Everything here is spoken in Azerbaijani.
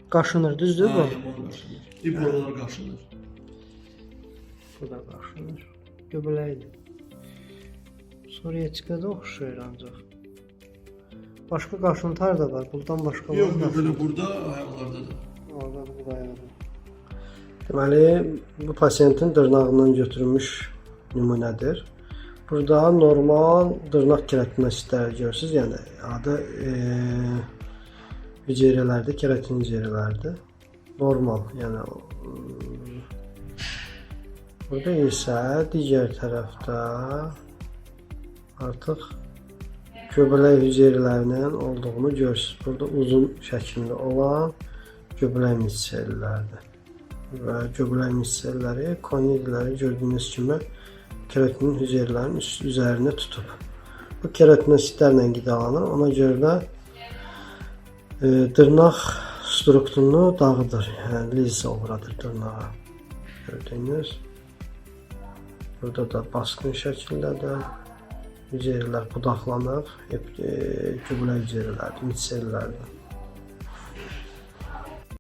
Qaşınır, düzdür bu? Yaman qaşınır. Buralar qaşınır. Bu da qaşınır. Göbələkdir. Soruya çıxada oxşayır ancaq. Başqa qaşıntılar da var. Buradan başqa var. Yox, belə burada, ayaqlarda da. Orada da bu ayaqda. Deməli, bu pasiyentin dırnağından götürülmüş nümunədir. Burada normal dırnaq keratinositləri görürsünüz. Yəni adı hüceyrələrdir, keratin hüceyrələrdir. Normal, yəni burada isə digər tərəfdə artıq göbələk hüceyrələrinin olduğunu görürsünüz. Burada uzun şəklində olan göbələk missellərdir. Və göbələk misselləri konidləri gördüyünüz kimi keratinin hüceyrələrinin üzərinə tutub. Bu keratinositlərlə qidalanır. Ona görə də dırnaq strukturunu dağıdır. Yəni liza uğradır dırnağa. Gördüyünüz. Burada da baskın şəkildə də hüceyrələr budaqlanıb, göbələk hüceyrələrdir, mitsellərdir.